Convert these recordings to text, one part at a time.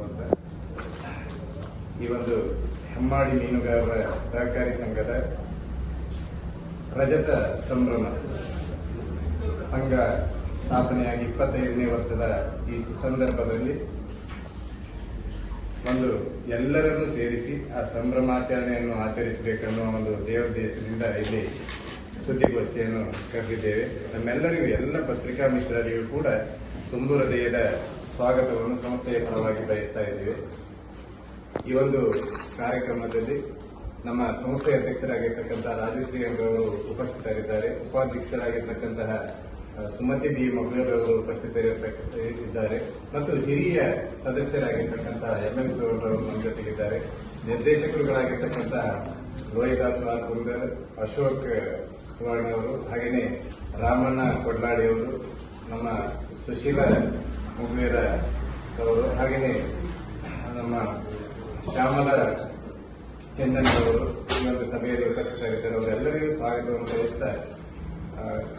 ವಿನಂತಿಸಿಕೊಂಡ ಈ ಒಂದು ಹೆಮ್ಮಾಡಿ ಮೀನುಗಾರರ ಸಹಕಾರಿ ಸಂಘದ ರಜತ ಸಂಭ್ರಮ ಸಂಘ ಸ್ಥಾಪನೆಯಾಗಿ 25ನೇ ವರ್ಷದ ಈ ಸುಸಂದರ್ಭದಲ್ಲಿ ಒಂದು ಎಲ್ಲರನ್ನೂ ಸೇರಿಸಿ ಆ ಸಂಭ್ರಮಾಚರಣೆಯನ್ನು ಆಚರಿಸಬೇಕೆನ್ನುವ ಒಂದು ದೇವೋದ್ದೇಶದಿಂದ ಇಲ್ಲಿ ಸುದ್ದಿಗೋಷ್ಠಿಯನ್ನು ಕರೆದಿದ್ದೇವೆ. ನಮ್ಮೆಲ್ಲರಿಗೂ ಎಲ್ಲ ಪತ್ರಿಕಾ ಮಿತ್ರರಿಗೂ ಕೂಡ ತುಂಬು ಹೃದಯದ ಸ್ವಾಗತವನ್ನು ಸಂಸ್ಥೆಯ ಪರವಾಗಿ ಬಯಸ್ತಾ ಇದ್ದೇವೆ. ಈ ಒಂದು ಕಾರ್ಯಕ್ರಮದಲ್ಲಿ ನಮ್ಮ ಸಂಸ್ಥೆಯ ಅಧ್ಯಕ್ಷರಾಗಿರ್ತಕ್ಕಂತಹ ರಾಜಶ್ರೀ ಅವರು ಉಪಸ್ಥಿತರಿದ್ದಾರೆ. ಉಪಾಧ್ಯಕ್ಷರಾಗಿರ್ತಕ್ಕಂತಹ ಸುಮತಿ ಬಿ ಮಗಳೂರವರು ಉಪಸ್ಥಿತರಿದ್ದಾರೆ ಮತ್ತು ಹಿರಿಯ ಸದಸ್ಯರಾಗಿರ್ತಕ್ಕಂತಹ ಎಂಎಂ ಸೋರವರು ನಮ್ಮ ಜೊತೆಗಿದ್ದಾರೆ. ನಿರ್ದೇಶಕರುಗಳಾಗಿರ್ತಕ್ಕಂತಹ ರೋಹಿದಾಸ್ ಆರ್ ಕುಂದರ್, ಅಶೋಕ್ ಸುವರ್ಣ ಅವರು, ಹಾಗೆಯೇ ರಾಮಣ್ಣ ಕೊಡ್ಲಾಡಿ ಅವರು, ನಮ್ಮ ಸುಶೀಲಾ ಮುಗ್ವೇರ ಅವರು, ಹಾಗೆಯೇ ನಮ್ಮ ಶ್ಯಾಮಲ ಚಂದನ್ ಅವರು ಈ ಒಂದು ಸಭೆಯಲ್ಲಿ ಉಪಸ್ಥಿತರಿದ್ದಾರೆ. ಅವರೆಲ್ಲರಿಗೂ ಸ್ವಾಗತವನ್ನು ಬಯಸ್ತಾ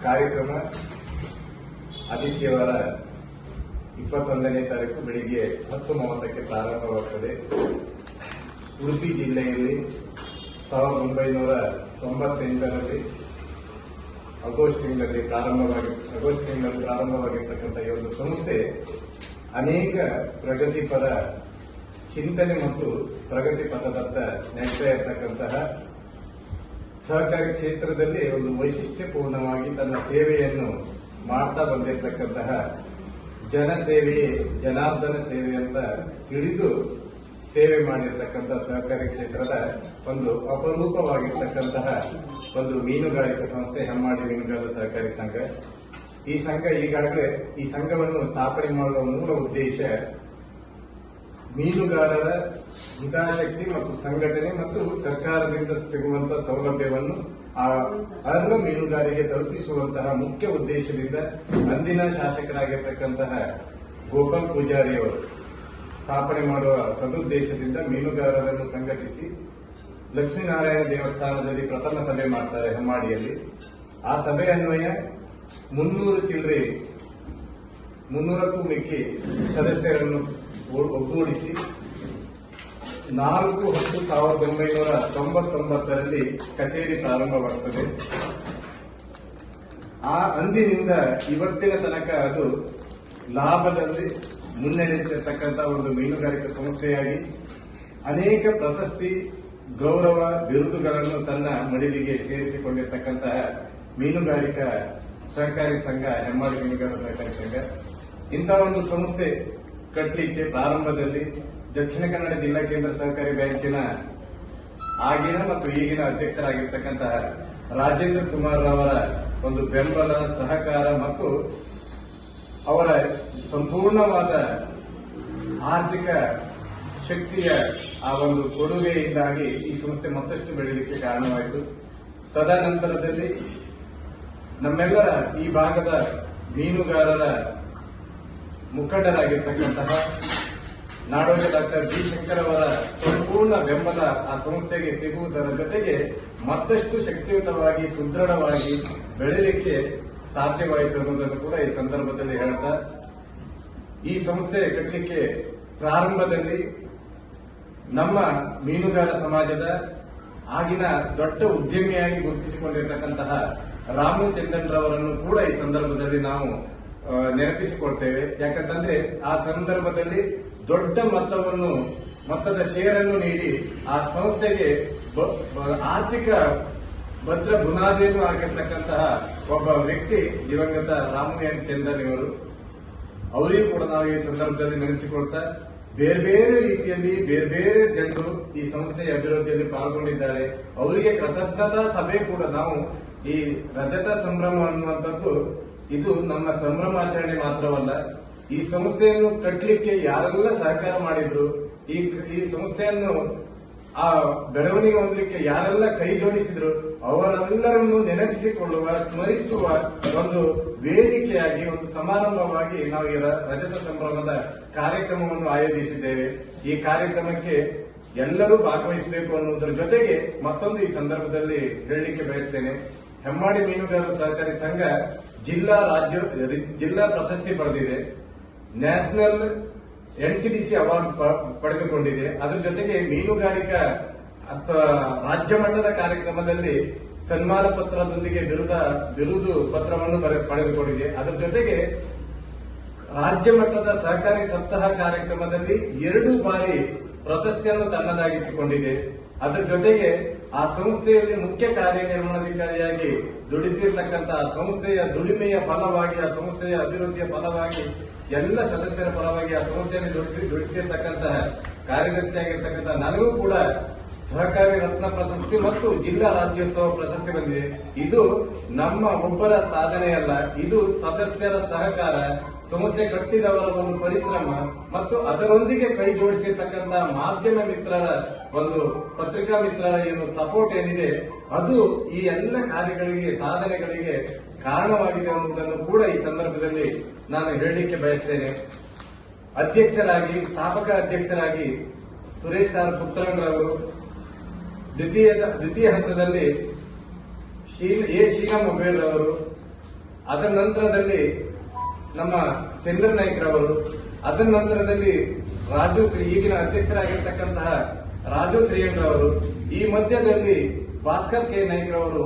ಕಾರ್ಯಕ್ರಮ ಆದಿತ್ಯವಾರ 21ನೇ ತಾರೀಕು ಬೆಳಿಗ್ಗೆ 10:30ಕ್ಕೆ ಪ್ರಾರಂಭವಾಗುತ್ತದೆ. ಉಡುಪಿ ಜಿಲ್ಲೆಯಲ್ಲಿ 1998ರಲ್ಲಿ ಆಗಸ್ಟ್ ತಿಂಗಳಲ್ಲಿ ಪ್ರಾರಂಭವಾಗಿರ್ತಕ್ಕಂಥ ಈ ಒಂದು ಸಂಸ್ಥೆ ಅನೇಕ ಪ್ರಗತಿಪರ ಚಿಂತನೆ ಮತ್ತು ಪ್ರಗತಿ ಪಥದತ್ತ ನಡೆಸ್ತಾ ಇರತಕ್ಕಂತಹ ಸಹಕಾರಿ ಕ್ಷೇತ್ರದಲ್ಲಿ ಒಂದು ವೈಶಿಷ್ಟ್ಯಪೂರ್ಣವಾಗಿ ತನ್ನ ಸೇವೆಯನ್ನು ಮಾಡ್ತಾ ಬಂದಿರತಕ್ಕಂತಹ ಜನಸೇವೆಯೇ ಜನಾರ್ದನ ಸೇವೆ ಅಂತ ತಿಳಿದು ಸೇವೆ ಮಾಡಿರ್ತಕ್ಕಂತಹ ಸಹಕಾರಿ ಕ್ಷೇತ್ರದ ಒಂದು ಅಪರೂಪವಾಗಿರ್ತಕ್ಕಂತಹ ಒಂದು ಮೀನುಗಾರಿಕಾ ಸಂಸ್ಥೆ ಹೆಮ್ಮಾಡಿ ಮೀನುಗಾರರ ಸಹಕಾರಿ ಸಂಘ. ಈ ಸಂಘ ಈಗಾಗಲೇ ಈ ಸಂಘವನ್ನು ಸ್ಥಾಪನೆ ಮಾಡುವ ಮೂಲ ಉದ್ದೇಶ ಮೀನುಗಾರರ ಹಿತಾಸಕ್ತಿ ಮತ್ತು ಸಂಘಟನೆ ಮತ್ತು ಸರ್ಕಾರದಿಂದ ಸಿಗುವಂತಹ ಸೌಲಭ್ಯವನ್ನು ಅರ್ಹ ಮೀನುಗಾರಿಗೆ ತಲುಪಿಸುವಂತಹ ಮುಖ್ಯ ಉದ್ದೇಶದಿಂದ ಅಂದಿನ ಶಾಸಕರಾಗಿರ್ತಕ್ಕಂತಹ ಗೋಪಾಲ್ ಪೂಜಾರಿ ಅವರು ಸ್ಥಾಪನೆ ಮಾಡುವ ಸದುದ್ದೇಶದಿಂದ ಮೀನುಗಾರರನ್ನು ಸಂಘಟಿಸಿ ಲಕ್ಷ್ಮೀನಾರಾಯಣ ದೇವಸ್ಥಾನದಲ್ಲಿ ಪ್ರಥಮ ಸಭೆ ಮಾಡ್ತಾರೆ ಹೆಮ್ಮಾಡಿಯಲ್ಲಿ. ಆ ಸಭೆ ಅನ್ವಯ 300ಕ್ಕೂ ಮಿಕ್ಕಿ ಸದಸ್ಯರನ್ನು ಒಗ್ಗೂಡಿಸಿ 4/10/1999ರಲ್ಲಿ ಕಚೇರಿ ಪ್ರಾರಂಭವಾಗುತ್ತದೆ. ಆ ಅಂದಿನಿಂದ ಇವತ್ತಿನ ತನಕ ಅದು ಲಾಭದಲ್ಲಿ ಮುನ್ನಡೆಯುತ್ತಿರತಕ್ಕಂಥ ಒಂದು ಮೀನುಗಾರಿಕಾ ಸಂಸ್ಥೆಯಾಗಿ ಅನೇಕ ಪ್ರಶಸ್ತಿ, ಗೌರವ, ಬಿರುದುಗಳನ್ನು ತನ್ನ ಮಡಿಲಿಗೆ ಸೇರಿಸಿಕೊಂಡಿರ್ತಕ್ಕಂತಹ ಮೀನುಗಾರಿಕಾ ಸಹಕಾರಿ ಸಂಘ ಹೆಮ್ಮಾಡಿ ಮೀನುಗಾರರ ಸಹಕಾರಿ ಸಂಘ. ಇಂತಹ ಒಂದು ಸಂಸ್ಥೆ ಕಟ್ಟಲಿಕ್ಕೆ ಪ್ರಾರಂಭದಲ್ಲಿ ದಕ್ಷಿಣ ಕನ್ನಡ ಜಿಲ್ಲಾ ಕೇಂದ್ರ ಸಹಕಾರಿ ಬ್ಯಾಂಕಿನ ಆಗಿನ ಮತ್ತು ಈಗಿನ ಅಧ್ಯಕ್ಷರಾಗಿರ್ತಕ್ಕಂತಹ ರಾಜೇಂದ್ರ ಕುಮಾರ್ ಅವರ ಒಂದು ಬೆಂಬಲ, ಸಹಕಾರ ಮತ್ತು ಅವರ ಸಂಪೂರ್ಣವಾದ ಆರ್ಥಿಕ ಶಕ್ತಿಯ ಆ ಒಂದು ಕೊಡುಗೆಯಿಂದಾಗಿ ಈ ಸಂಸ್ಥೆ ಮತ್ತಷ್ಟು ಬೆಳೆಯಲಿಕ್ಕೆ ಕಾರಣವಾಯಿತು. ತದನಂತರದಲ್ಲಿ ನಮ್ಮೆಲ್ಲರ ಈ ಭಾಗದ ಮೀನುಗಾರರ ಮುಖಂಡರಾಗಿರ್ತಕ್ಕಂತಹ ನಾಡೋಜ ಡಾಕ್ಟರ್ ಬಿ ಶಂಕರ್ ಅವರ ಸಂಪೂರ್ಣ ಬೆಂಬಲ ಆ ಸಂಸ್ಥೆಗೆ ಸಿಗುವುದರ ಜೊತೆಗೆ ಮತ್ತಷ್ಟು ಶಕ್ತಿಯುತವಾಗಿ ಸುದೃಢವಾಗಿ ಬೆಳೆಯಲಿಕ್ಕೆ ಸಾಧ್ಯವಾಯಿತು ಅನ್ನೋದನ್ನು ಕೂಡ ಈ ಸಂದರ್ಭದಲ್ಲಿ ಹೇಳ್ತಾ, ಈ ಸಂಸ್ಥೆ ಕಟ್ಟಲಿಕ್ಕೆ ಪ್ರಾರಂಭದಲ್ಲಿ ನಮ್ಮ ಮೀನುಗಾರ ಸಮಾಜದ ಆಗಿನ ದೊಡ್ಡ ಉದ್ಯಮಿಯಾಗಿ ಗುರುತಿಸಿಕೊಂಡಿರತಕ್ಕಂತಹ ರಾಮು ಚಂದನ್ ರವರನ್ನು ಕೂಡ ಈ ಸಂದರ್ಭದಲ್ಲಿ ನಾವು ನೆನಪಿಸಿಕೊಳ್ತೇವೆ. ಯಾಕಂತಂದ್ರೆ ಆ ಸಂದರ್ಭದಲ್ಲಿ ದೊಡ್ಡ ಮೊತ್ತದ ಶೇರನ್ನು ನೀಡಿ ಆ ಸಂಸ್ಥೆಗೆ ಆರ್ಥಿಕ ಭದ್ರ ಬುನಾದಿಯನ್ನು ಆಗಿರ್ತಕ್ಕಂತಹ ಒಬ್ಬ ವ್ಯಕ್ತಿ ದಿವಂಗತ ರಾಮು ಎನ್ ಚಂದನ್ ಇವರು. ಅವರಿಗೂ ಕೂಡ ನಾವು ಈ ಸಂದರ್ಭದಲ್ಲಿ ನೆನೆಸಿಕೊಳ್ತಾ, ಬೇರೆ ಬೇರೆ ರೀತಿಯಲ್ಲಿ ಬೇರೆ ಬೇರೆ ಜನರು ಈ ಸಂಸ್ಥೆಯ ಅಭಿವೃದ್ಧಿಯಲ್ಲಿ ಪಾಲ್ಗೊಂಡಿದ್ದಾರೆ. ಅವರಿಗೆ ಕೃತಜ್ಞತಾ ಸಭೆ ಕೂಡ ನಾವು ಈ ರಜತ ಸಂಭ್ರಮ ಅನ್ನುವಂಥದ್ದು ಇದು ನಮ್ಮ ಸಂಭ್ರಮಾಚರಣೆ ಮಾತ್ರವಲ್ಲ, ಈ ಸಂಸ್ಥೆಯನ್ನು ಕಟ್ಟಲಿಕ್ಕೆ ಯಾರೆಲ್ಲ ಸಹಕಾರ ಮಾಡಿದ್ರು, ಈ ಸಂಸ್ಥೆಯನ್ನು ಆ ಬೆಳವಣಿಗೆ ಹೊಂದಲಿಕ್ಕೆ ಯಾರೆಲ್ಲ ಕೈ ಜೋಡಿಸಿದ್ರು ಅವರೆಲ್ಲರನ್ನು ನೆನಪಿಸಿಕೊಳ್ಳುವ, ಸ್ಮರಿಸುವ ಒಂದು ವೇದಿಕೆಯಾಗಿ, ಒಂದು ಸಮಾರಂಭವಾಗಿ ನಾವು ಈ ರಜತ ಸಂಭ್ರಮದ ಕಾರ್ಯಕ್ರಮವನ್ನು ಆಯೋಜಿಸಿದ್ದೇವೆ. ಈ ಕಾರ್ಯಕ್ರಮಕ್ಕೆ ಎಲ್ಲರೂ ಭಾಗವಹಿಸಬೇಕು ಅನ್ನುವುದರ ಜೊತೆಗೆ ಮತ್ತೊಂದು ಈ ಸಂದರ್ಭದಲ್ಲಿ ಹೇಳಲಿಕ್ಕೆ ಬಯಸ್ತೇನೆ. ಹೆಮ್ಮಾಡಿ ಮೀನುಗಾರರ ಸಹಕಾರಿ ಸಂಘ ಜಿಲ್ಲಾ ಪ್ರಶಸ್ತಿ ಪಡೆದಿದೆ. ನ್ಯಾಷನಲ್ ಎನ್ಸಿಡಿಸಿ ಅವಾರ್ಡ್ ಪಡೆದುಕೊಂಡಿದೆ. ಅದರ ಜೊತೆಗೆ ಮೀನುಗಾರಿಕಾ ರಾಜ್ಯ ಮಟ್ಟದ ಕಾರ್ಯಕ್ರಮದಲ್ಲಿ ಸನ್ಮಾನ ಪತ್ರದೊಂದಿಗೆ ಬಿರುದು ಪತ್ರವನ್ನು ಪಡೆದುಕೊಂಡಿದೆ. ಅದರ ಜೊತೆಗೆ ರಾಜ್ಯ ಮಟ್ಟದ ಸಹಕಾರಿ ಸಪ್ತಾಹ ಕಾರ್ಯಕ್ರಮದಲ್ಲಿ 2 ಬಾರಿ ಪ್ರಶಸ್ತಿಯನ್ನು ತನ್ನದಾಗಿಸಿಕೊಂಡಿದೆ. ಅದರ ಜೊತೆಗೆ ಆ ಸಂಸ್ಥೆಯಲ್ಲಿ ಮುಖ್ಯ ಕಾರ್ಯನಿರ್ವಹಣಾಧಿಕಾರಿಯಾಗಿ ದುಡಿತಿರ್ತಕ್ಕಂತಹ ಸಂಸ್ಥೆಯ ದುಡಿಮೆಯ ಫಲವಾಗಿ, ಆ ಸಂಸ್ಥೆಯ ಅಭಿವೃದ್ಧಿಯ ಫಲವಾಗಿ, ಎಲ್ಲ ಸದಸ್ಯರ ಫಲವಾಗಿ ಆ ಸಂಸ್ಥೆಯಲ್ಲಿ ದುಡಿತಿರ್ತಕ್ಕಂತಹ ಕಾರ್ಯದರ್ಶಿಯಾಗಿರ್ತಕ್ಕಂತಹ ನನಗೂ ಕೂಡ ಸಹಕಾರಿ ರತ್ನ ಪ್ರಶಸ್ತಿ ಮತ್ತು ಜಿಲ್ಲಾ ರಾಜ್ಯೋತ್ಸವ ಪ್ರಶಸ್ತಿ ಬಂದಿದೆ. ಇದು ನಮ್ಮ ಒಬ್ಬರ ಸಾಧನೆಯಲ್ಲ, ಇದು ಸದಸ್ಯರ ಸಹಕಾರ, ಸಂಸ್ಥೆ ಕಟ್ಟಿದವರ ಒಂದು ಪರಿಶ್ರಮ ಮತ್ತು ಅದರೊಂದಿಗೆ ಕೈ ಜೋಡಿಸಿರ್ತಕ್ಕಂತಹ ಮಾಧ್ಯಮ ಮಿತ್ರರ ಒಂದು ಪತ್ರಿಕಾ ಮಿತ್ರರ ಏನು ಸಪೋರ್ಟ್ ಏನಿದೆ ಅದು ಈ ಎಲ್ಲ ಕಾರ್ಯಗಳಿಗೆ, ಸಾಧನೆಗಳಿಗೆ ಕಾರಣವಾಗಿದೆ ಅನ್ನುವುದನ್ನು ಕೂಡ ಈ ಸಂದರ್ಭದಲ್ಲಿ ನಾನು ಹೇಳಲಿಕ್ಕೆ ಬಯಸ್ತೇನೆ. ಸ್ಥಾಪಕ ಅಧ್ಯಕ್ಷರಾಗಿ ಸುರೇಶ್ ಆರ್ ಪುತ್ರನ್ರವರು, ದ್ವಿತೀಯ ಹಂತದಲ್ಲಿ ಶೀಲಾ ಮೊಬೈಲ್ ರವರು, ಅದರ ನಂತರದಲ್ಲಿ ನಮ್ಮ ಚಂದ್ರನ್ ನಾಯ್ಕ್ ರವರು, ಅದರ ನಂತರದಲ್ಲಿ ರಾಜುಶ್ರೀ, ಈಗಿನ ಅಧ್ಯಕ್ಷರಾಗಿರ್ತಕ್ಕಂತಹ ರಾಜು ಶ್ರೀಯನ್ ರವರು, ಈ ಮಧ್ಯದಲ್ಲಿ ಭಾಸ್ಕರ್ ಕೆ ನಾಯ್ಕ್ ರವರು